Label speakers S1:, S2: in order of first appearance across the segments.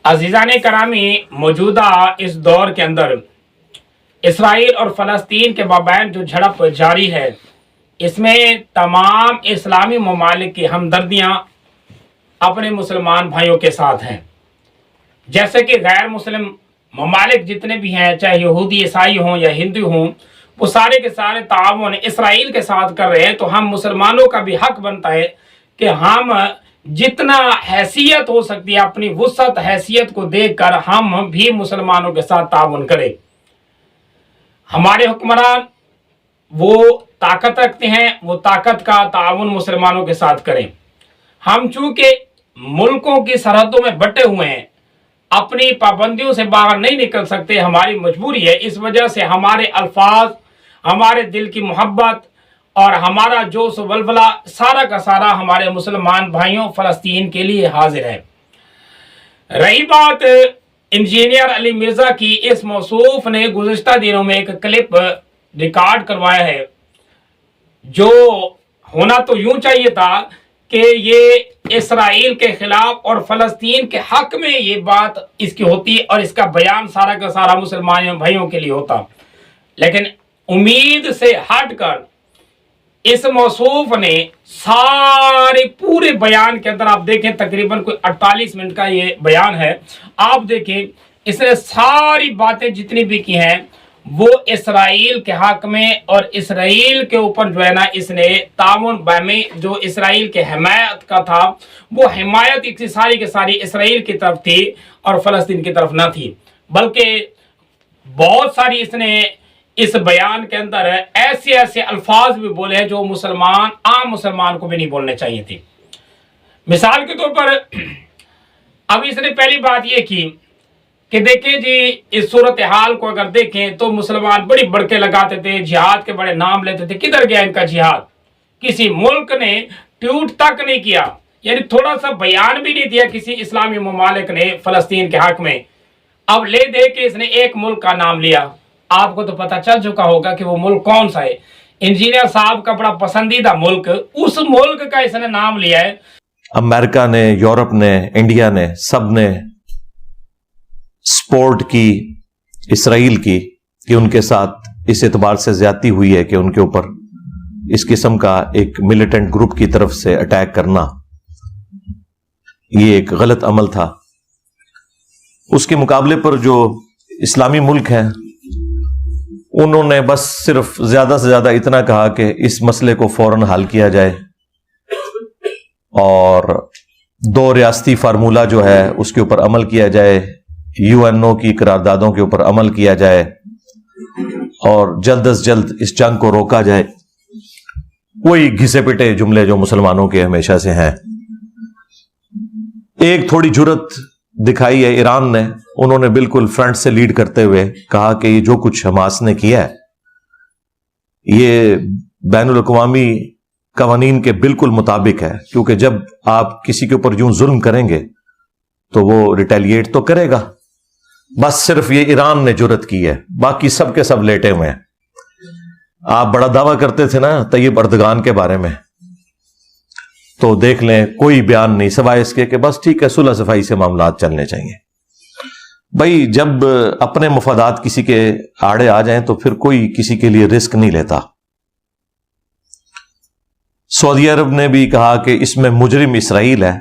S1: عزیزان کرامی، موجودہ اس دور کے اندر اسرائیل اور فلسطین کے مابین جو جھڑپ جاری ہے، اس میں تمام اسلامی ممالک کی ہمدردیاں اپنے مسلمان بھائیوں کے ساتھ ہیں، جیسے کہ غیر مسلم ممالک جتنے بھی ہیں، چاہے یہودی عیسائی ہوں یا ہندو ہوں، وہ سارے کے سارے تعاون اسرائیل کے ساتھ کر رہے ہیں۔ تو ہم مسلمانوں کا بھی حق بنتا ہے کہ ہم جتنا حیثیت ہو سکتی ہے، اپنی وسعت حیثیت کو دیکھ کر ہم بھی مسلمانوں کے ساتھ تعاون کریں۔ ہمارے حکمران وہ طاقت رکھتے ہیں، وہ طاقت کا تعاون مسلمانوں کے ساتھ کریں۔ ہم چونکہ ملکوں کی سرحدوں میں بٹے ہوئے ہیں، اپنی پابندیوں سے باہر نہیں نکل سکتے، ہماری مجبوری ہے۔ اس وجہ سے ہمارے الفاظ، ہمارے دل کی محبت اور ہمارا جوش و ولولہ سارا کا سارا ہمارے مسلمان بھائیوں فلسطین کے لیے حاضر ہے۔ رہی بات انجینئر علی مرزا کی، اس موصوف نے گزشتہ دنوں میں ایک کلپ ریکارڈ کروایا ہے، جو ہونا تو یوں چاہیے تھا کہ یہ اسرائیل کے خلاف اور فلسطین کے حق میں یہ بات اس کی ہوتی اور اس کا بیان سارا کا سارا مسلمان بھائیوں کے لیے ہوتا، لیکن امید سے ہٹ کر اس موصوف نے سارے پورے بیان کے اندر، آپ دیکھیں تقریباً کوئی 48 منٹ کا یہ بیان ہے، آپ دیکھیں اس نے ساری باتیں جتنی بھی کی ہیں وہ اسرائیل کے حق میں اور اسرائیل کے اوپر جو ہے نا، اس نے تعاون باہمی جو اسرائیل کے حمایت کا تھا، وہ حمایت ساری کے ساری اسرائیل کی طرف تھی اور فلسطین کی طرف نہ تھی، بلکہ بہت ساری اس نے اس بیان کے اندر ایسے الفاظ بھی بولے ہیں جو عام مسلمان کو بھی نہیں بولنے چاہیے تھے۔ مثال کے طور پر اب اس نے پہلی بات یہ کی کہ دیکھیں جی، اس صورتحال کو اگر دیکھیں تو مسلمان بڑی بڑکے لگاتے تھے، جہاد کے بڑے نام لیتے تھے، کدھر گیا ان کا جہاد؟ کسی ملک نے ٹویٹ تک نہیں کیا، یعنی تھوڑا سا بیان بھی نہیں دیا کسی اسلامی ممالک نے فلسطین کے حق میں۔ اب لے دے کے اس نے ایک ملک کا نام لیا، آپ کو تو پتہ چل چکا ہوگا کہ وہ ملک کون سا ہے۔ انجینئر صاحب کا بڑا پسندیدہ ملک، اس ملک کا اس نے نام لیا ہے۔
S2: امریکہ نے، یورپ نے، انڈیا نے، سب نے سپورٹ کی اسرائیل کی کہ ان کے ساتھ اس اعتبار سے زیادتی ہوئی ہے کہ ان کے اوپر اس قسم کا ایک ملیٹنٹ گروپ کی طرف سے اٹیک کرنا یہ ایک غلط عمل تھا۔ اس کے مقابلے پر جو اسلامی ملک ہیں انہوں نے بس صرف زیادہ سے زیادہ اتنا کہا کہ اس مسئلے کو فوراً حل کیا جائے اور 2 ریاستی فارمولہ جو ہے اس کے اوپر عمل کیا جائے، UN کی قراردادوں کے اوپر عمل کیا جائے اور جلد از جلد اس جنگ کو روکا جائے۔ وہی گھسے پٹے جملے جو مسلمانوں کے ہمیشہ سے ہیں۔ ایک تھوڑی جرت دکھائی ہے ایران نے، انہوں نے بالکل فرنٹ سے لیڈ کرتے ہوئے کہا کہ یہ جو کچھ حماس نے کیا ہے یہ بین الاقوامی قوانین کے بالکل مطابق ہے، کیونکہ جب آپ کسی کے اوپر یوں ظلم کریں گے تو وہ ریٹیلیٹ تو کرے گا۔ بس صرف یہ ایران نے جرت کی ہے، باقی سب کے سب لیٹے ہوئے ہیں۔ آپ بڑا دعویٰ کرتے تھے نا طیب اردگان کے بارے میں، تو دیکھ لیں کوئی بیان نہیں سوائے اس کے کہ بس ٹھیک ہے صلح صفائی سے معاملات چلنے چاہیے۔ بھائی جب اپنے مفادات کسی کے آڑے آ جائیں تو پھر کوئی کسی کے لیے رسک نہیں لیتا۔ سعودی عرب نے بھی کہا کہ اس میں مجرم اسرائیل ہے،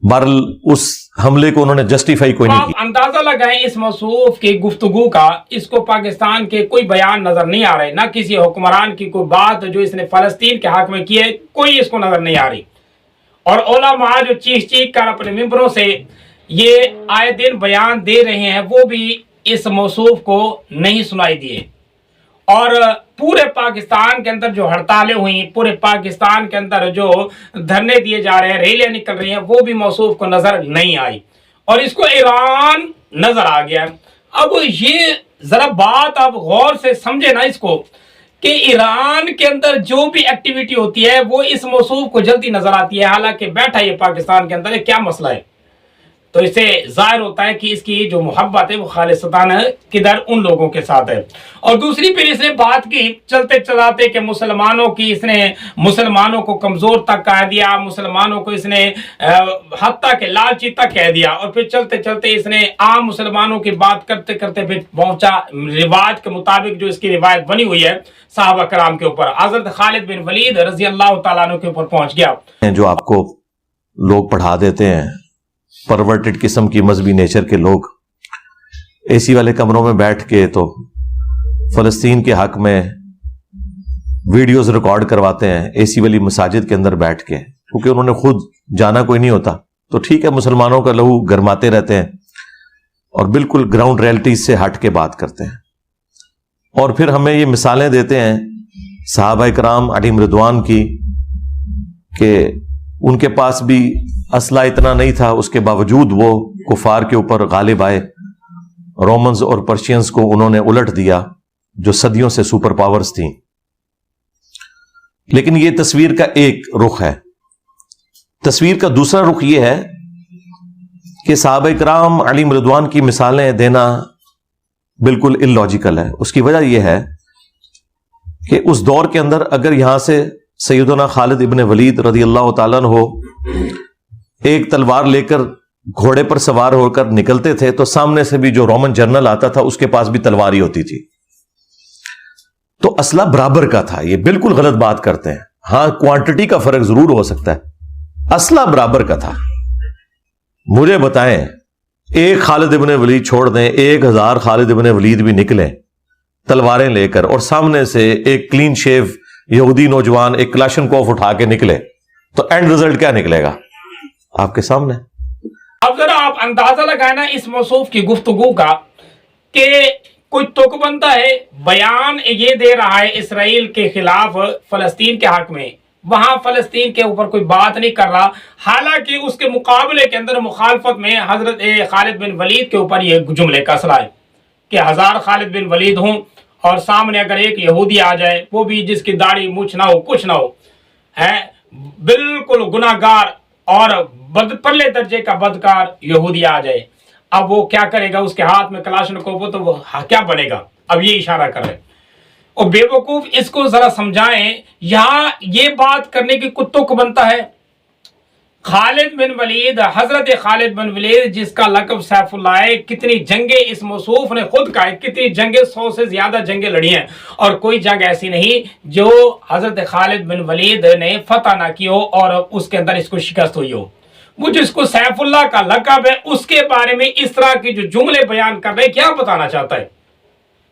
S2: بہرحال اس حملے کو انہوں نے جسٹیفائی کوئی نہیں کیا۔
S1: آپ اندازہ لگائیں اس موصوف کی گفتگو کا، اس کو پاکستان کے کوئی بیان نظر نہیں آ رہے، نہ کسی حکمران کی کوئی بات جو اس نے فلسطین کے حق میں کی ہے کوئی اس کو نظر نہیں آ رہی، اور علماء جو چیخ چیخ کر اپنے ممبروں سے یہ آئے دن بیان دے رہے ہیں وہ بھی اس موصوف کو نہیں سنائی دیے، اور پورے پاکستان کے اندر جو ہڑتالیں ہوئیں، پورے پاکستان کے اندر جو دھرنے دیے جا رہے ہیں، ریلیاں نکل رہی ہیں، وہ بھی موصوف کو نظر نہیں آئی، اور اس کو ایران نظر آ گیا۔ اب یہ ذرا بات آپ غور سے سمجھے نا اس کو، کہ ایران کے اندر جو بھی ایکٹیویٹی ہوتی ہے وہ اس موصوف کو جلدی نظر آتی ہے، حالانکہ بیٹھا یہ پاکستان کے اندر ہے، کیا مسئلہ ہے؟ تو اس سے ظاہر ہوتا ہے کہ اس کی جو محبت ہے وہ خالصتاً کدھر ان لوگوں کے ساتھ ہے. اور دوسری پھر اس نے بات کی چلتے چلاتے کہ مسلمانوں کی اس نے مسلمانوں کو کمزور تک کہہ دیا, مسلمانوں کو اس نے حتیٰ کہ لالچی تک کہہ دیا, اور پھر چلتے چلتے اس نے عام مسلمانوں کی بات کرتے کرتے پھر پہنچا رواج کے مطابق جو اس کی روایت بنی ہوئی ہے صحابہ کرام کے اوپر, حضرت خالد بن ولید رضی اللہ تعالیٰ عنہ کے اوپر پہنچ گیا.
S2: جو آپ کو لوگ پڑھا دیتے ہیں, پرورٹڈ قسم کی مذہبی نیچر کے لوگ, اے سی والے کمروں میں بیٹھ کے تو فلسطین کے حق میں ویڈیوز ریکارڈ کرواتے ہیں اے سی والی مساجد کے اندر بیٹھ کے, کیونکہ انہوں نے خود جانا کوئی نہیں ہوتا. تو ٹھیک ہے, مسلمانوں کا لہو گرماتے رہتے ہیں اور بالکل گراؤنڈ ریئلٹیز سے ہٹ کے بات کرتے ہیں, اور پھر ہمیں یہ مثالیں دیتے ہیں صحابہ کرام علیہم رضوان کی کہ ان کے پاس بھی اسلحہ اتنا نہیں تھا, اس کے باوجود وہ کفار کے اوپر غالب آئے, رومنز اور پرشینز کو انہوں نے الٹ دیا جو صدیوں سے سپر پاورز تھیں. لیکن یہ تصویر کا ایک رخ ہے. تصویر کا دوسرا رخ یہ ہے کہ صحابہ کرام علیہم رضوان کی مثالیں دینا بالکل ان لاجیکل ہے. اس کی وجہ یہ ہے کہ اس دور کے اندر اگر یہاں سے سیدنا خالد ابن ولید رضی اللہ تعالیٰ عنہ ایک تلوار لے کر گھوڑے پر سوار ہو کر نکلتے تھے تو سامنے سے بھی جو رومن جنرل آتا تھا اس کے پاس بھی تلوار ہی ہوتی تھی. تو اسلحہ برابر کا تھا. یہ بالکل غلط بات کرتے ہیں. ہاں, کوانٹٹی کا فرق ضرور ہو سکتا ہے, اسلحہ برابر کا تھا. مجھے بتائیں, ایک خالد ابن ولید چھوڑ دیں, 1000 خالد ابن ولید بھی نکلیں تلواریں لے کر, اور سامنے سے ایک کلین شیو یہودی نوجوان ایک کلاشنکوف اٹھا کے نکلے, تو اینڈ رزلٹ کیا نکلے گا آپ کے سامنے.
S1: اب ذرا آپ اندازہ لگائیں نا اس موصوف کی گفتگو کا کہ کوئی تک بنتا ہے, بیان یہ دے رہا ہے اسرائیل کے خلاف فلسطین کے حق میں, وہاں فلسطین کے اوپر کوئی بات نہیں کر رہا, حالانکہ اس کے مقابلے کے اندر مخالفت میں حضرت خالد بن ولید کے اوپر یہ جملے کا اثر ہے کہ 1000 خالد بن ولید ہوں اور سامنے اگر ایک یہودی آ جائے, وہ بھی جس کی داڑھی مچھ نہ ہو کچھ نہ ہو, ہے بالکل گناہگار اور پرلے درجے کا بدکار یہودی آ جائے, اب وہ کیا کرے گا؟ اس کے ہاتھ میں کلاشنکوف ہو تو وہ کیا بنے گا؟ اب یہ اشارہ کر رہے ہیں. اور بے وقوف اس کو ذرا سمجھائیں, یہاں یہ بات کرنے کی کتوں کو بنتا ہے. خالد بن ولید, حضرت خالد بن ولید جس کا لقب سیف اللہ ہے, کتنی جنگیں اس موصوف نے خود کہا ہے, کتنی جنگیں 100 سے زیادہ جنگیں لڑی ہیں, اور کوئی جنگ ایسی نہیں جو حضرت خالد بن ولید نے فتح نہ کی ہو اور اس کے اندر اس کو شکست ہوئی ہو. وہ جس کو سیف اللہ کا لقب ہے اس کے بارے میں اس طرح کی جو جملے بیان کر رہے, کیا بتانا چاہتا ہے؟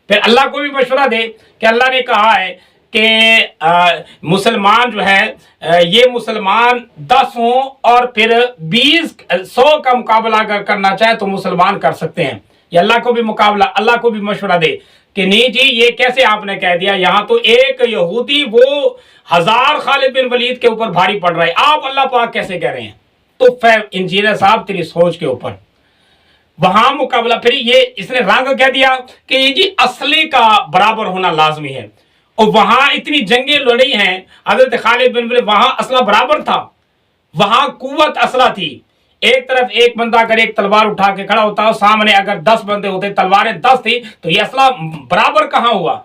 S1: پھر اللہ کو بھی مشورہ دے کہ اللہ نے کہا ہے کہ مسلمان جو ہے یہ مسلمان 10 ہوں اور پھر 100 کا مقابلہ اگر کرنا چاہے تو مسلمان کر سکتے ہیں. یہ اللہ کو بھی اللہ کو بھی مشورہ دے کہ نہیں جی یہ کیسے آپ نے کہہ دیا, یہاں تو ایک یہودی وہ 1000 خالد بن ولید کے اوپر بھاری پڑ رہا ہے, آپ اللہ پاک کیسے کہہ رہے ہیں؟ تو انجینئر صاحب تیری سوچ کے اوپر وہاں مقابلہ. پھر یہ اس نے رنگ کہہ دیا کہ یہ جی اصلی کا برابر ہونا لازمی ہے, اور وہاں اتنی جنگیں لڑی ہیں حضرت خالد بن ولید, وہاں اسلحہ برابر تھا, وہاں قوت اسلحہ تھی. ایک طرف ایک بندہ اگر ایک تلوار اٹھا کے کھڑا ہوتا, سامنے اگر 10 بندے ہوتے, تلواریں 10 تھی, تو یہ اسلحہ برابر کہاں ہوا؟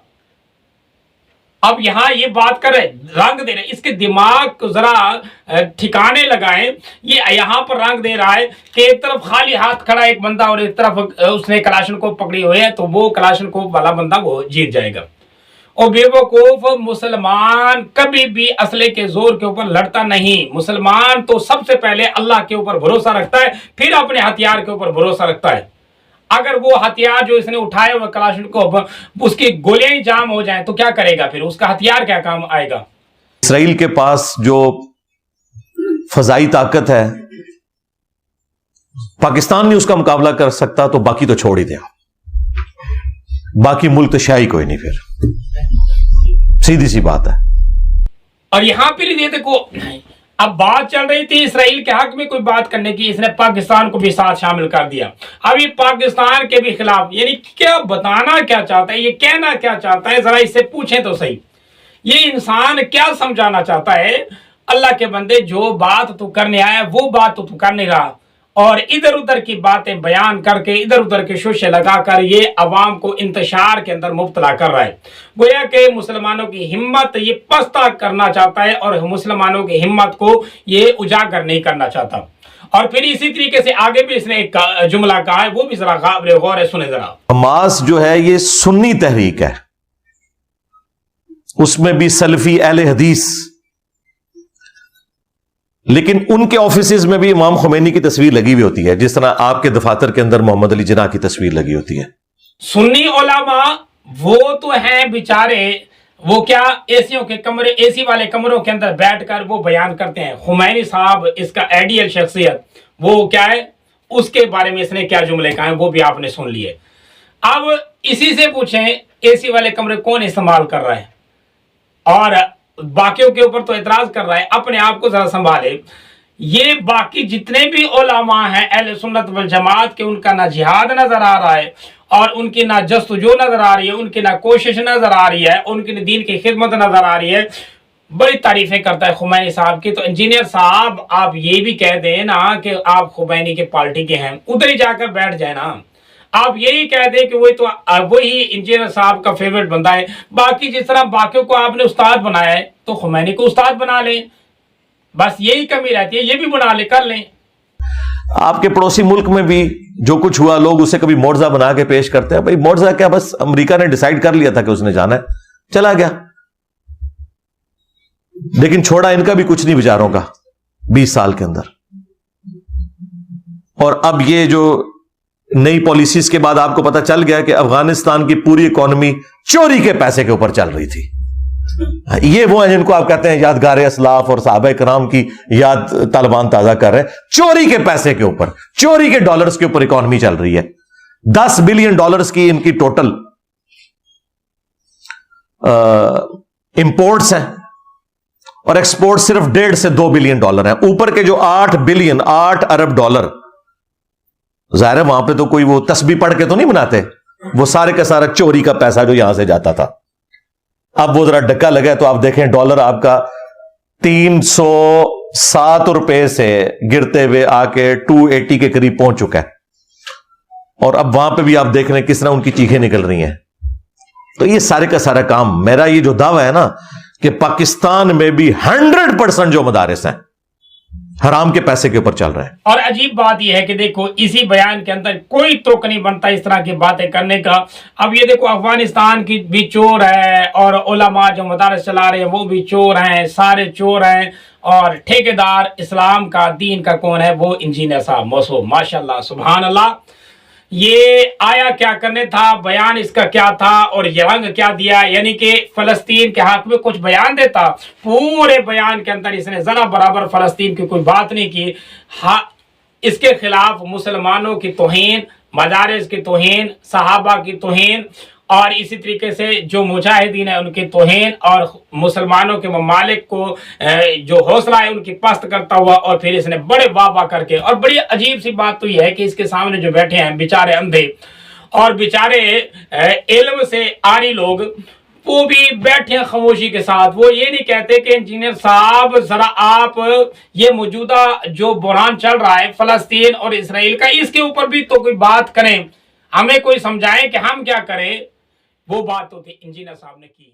S1: اب یہاں یہ بات کر رہے, رنگ دے رہے, اس کے دماغ کو ذرا ٹھکانے لگائیں. یہ یہاں پر رنگ دے رہا ہے کہ ایک طرف خالی ہاتھ کھڑا ایک بندہ اور ایک طرف اس نے کلاشنکوف پکڑی ہوئی ہے, تو وہ کلاشنکوف والا بندہ وہ جیت جائے گا. اور بے وقوف مسلمان کبھی بھی اسلحے کے زور کے اوپر لڑتا نہیں. مسلمان تو سب سے پہلے اللہ کے اوپر بھروسہ رکھتا ہے, پھر اپنے ہتھیار کے اوپر بھروسہ رکھتا ہے. اگر وہ ہتھیار جو اس نے اٹھائے ہوئے کلاشنکوف اس کی گولیاں ہی جام ہو جائیں تو کیا کرے گا؟ پھر اس کا ہتھیار کیا کام آئے گا؟
S2: اسرائیل کے پاس جو فضائی طاقت ہے, پاکستان نہیں اس کا مقابلہ کر سکتا, تو باقی تو چھوڑ ہی دیں, باقی ملک تو شاہی کوئی نہیں. پھر سیدھی سی بات ہے.
S1: اور یہاں پھر یہ دیکھو, اب بات چل رہی تھی اسرائیل کے حق میں کوئی بات کرنے کی, اس نے پاکستان کو بھی ساتھ شامل کر دیا. اب یہ پاکستان کے بھی خلاف, یعنی کیا بتانا کیا چاہتا ہے, یہ کہنا کیا چاہتا ہے, ذرا اس سے پوچھیں تو صحیح. یہ انسان کیا سمجھانا چاہتا ہے؟ اللہ کے بندے, جو بات تو کرنے آیا وہ بات تو کر نہیں رہا. اور ادھر ادھر کی باتیں بیان کر کے ادھر ادھر کے شوشے لگا کر یہ عوام کو انتشار کے اندر مبتلا کر رہا ہے. گویا کہ مسلمانوں کی ہمت یہ پستہ کرنا چاہتا ہے اور مسلمانوں کی ہمت کو یہ اجاگر نہیں کرنا چاہتا. اور پھر اسی طریقے سے آگے بھی اس نے ایک جملہ کہا ہے, وہ بھی ذرا قابل غور ہے, سنیں ذرا.
S2: حماس جو ہے یہ سنی تحریک ہے, اس میں بھی سلفی اہل حدیث, لیکن ان کے آفیسز میں بھی امام خمینی کی تصویر لگی ہوئی ہوتی ہے, جس طرح آپ کے دفاتر کے اندر محمد علی جناح کی تصویر لگی ہوتی ہے.
S1: سنی علماء وہ تو ہیں بیچارے, وہ کیا ایسیوں کے کمرے, ایسی والے کمروں کے اندر بیٹھ کر وہ بیان کرتے ہیں. خمینی صاحب اس کا آئیڈیل شخصیت وہ کیا ہے, اس کے بارے میں اس نے کیا جملے کہے ہیں وہ بھی آپ نے سن لیے. اب اسی سے پوچھیں اے سی والے کمرے کون استعمال کر رہا ہے, اور باقیوں کے اوپر تو اعتراض کر رہا ہے. اپنے آپ کو ذرا سنبھالے. یہ باقی جتنے بھی علماء ہیں اہل سنت والجماعت کے, ان کا نہ جہاد نظر آ رہا ہے, اور ان کی نہ جستجو نظر آ رہی ہے, ان کی نہ کوشش نظر آ رہی ہے, ان کی دین کی خدمت نظر آ رہی ہے. بڑی تعریفیں کرتا ہے خمینی صاحب کی. تو انجینئر صاحب آپ یہ بھی کہہ دیں نا کہ آپ خمینی کے پارٹی کے ہیں, ادھر ہی جا کر بیٹھ جائیں نا. آپ یہی کہہ دیں کہ وہی انجینئر صاحب کا فیوریٹ بندہ ہے. باقی جس طرح باقیوں کو آپ نے استاد بنایا ہے تو خمینی کو استاد بنا لیں. بس یہی کمی رہتی ہے, یہ بھی بنا لے, کر لیں.
S2: آپ کے پڑوسی ملک میں بھی جو کچھ ہوا لوگ اسے کبھی معجزہ بنا کے پیش کرتے ہیں. بھائی معجزہ کیا, بس امریکہ نے ڈیسائیڈ کر لیا تھا کہ اس نے جانا ہے, چلا گیا. لیکن چھوڑا ان کا بھی کچھ نہیں بیچاروں کا 20 سال کے اندر. اور اب یہ جو نئی پالیسیز کے بعد آپ کو پتا چل گیا کہ افغانستان کی پوری اکانومی چوری کے پیسے کے اوپر چل رہی تھی. یہ وہ ہیں جن کو آپ کہتے ہیں یادگار اسلاف اور صحابہ کرام کی یاد طالبان تازہ کر رہے ہیں. چوری کے پیسے کے اوپر, چوری کے ڈالرز کے اوپر اکانومی چل رہی ہے. $10 بلین کی ان کی ٹوٹل امپورٹس ہیں, اور ایکسپورٹ صرف $1.5 سے $2 بلین ہیں. اوپر کے جو $8 ارب ظاہر ہے وہاں پہ تو کوئی وہ تسبیح پڑھ کے تو نہیں بناتے, وہ سارے کا سارا چوری کا پیسہ جو یہاں سے جاتا تھا. اب وہ ذرا ڈکا لگا تو آپ دیکھیں ڈالر آپ کا 307 روپے سے گرتے ہوئے آ کے 280 کے قریب پہنچ چکا ہے. اور اب وہاں پہ بھی آپ دیکھ رہے ہیں کس طرح ان کی چیخیں نکل رہی ہیں. تو یہ سارے کا سارا کام, میرا یہ جو دعویٰ ہے نا کہ پاکستان میں بھی 100% جو مدارس ہیں حرام کے پیسے کے اوپر چل رہے ہیں.
S1: اور عجیب بات یہ ہے کہ دیکھو اسی بیان کے اندر کوئی توق نہیں بنتا اس طرح کی باتیں کرنے کا. اب یہ دیکھو افغانستان کی بھی چور ہے, اور علماء جو مدارس چلا رہے ہیں وہ بھی چور ہیں, سارے چور ہیں. اور ٹھیکیدار اسلام کا دین کا کون ہے, وہ انجینئر صاحب موصوف, ماشاءاللہ سبحان اللہ. یہ آیا کیا کرنے تھا, بیان اس کا کیا تھا, اور یہ رنگ کیا دیا, یعنی کہ فلسطین کے حق میں کچھ بیان دیتا. پورے بیان کے اندر اس نے ذرا برابر فلسطین کی کوئی بات نہیں کی. اس کے خلاف مسلمانوں کی توہین, مدارس کی توہین, صحابہ کی توہین, اور اسی طریقے سے جو مجاہدین ہیں ان کی توہین, اور مسلمانوں کے ممالک کو جو حوصلہ ہے ان کی پست کرتا ہوا. اور پھر اس نے بڑے واہ کر کے, اور بڑی عجیب سی بات تو یہ ہے کہ اس کے سامنے جو بیٹھے ہیں بیچارے اندھے اور بیچارے علم سے آری لوگ, وہ بھی بیٹھے ہیں خاموشی کے ساتھ. وہ یہ نہیں کہتے کہ انجینئر صاحب ذرا آپ یہ موجودہ جو بحران چل رہا ہے فلسطین اور اسرائیل کا, اس کے اوپر بھی تو کوئی بات کریں, ہمیں کوئی سمجھائیں کہ ہم کیا کریں. وہ بات تو تھی انجینئر صاحب نے کی.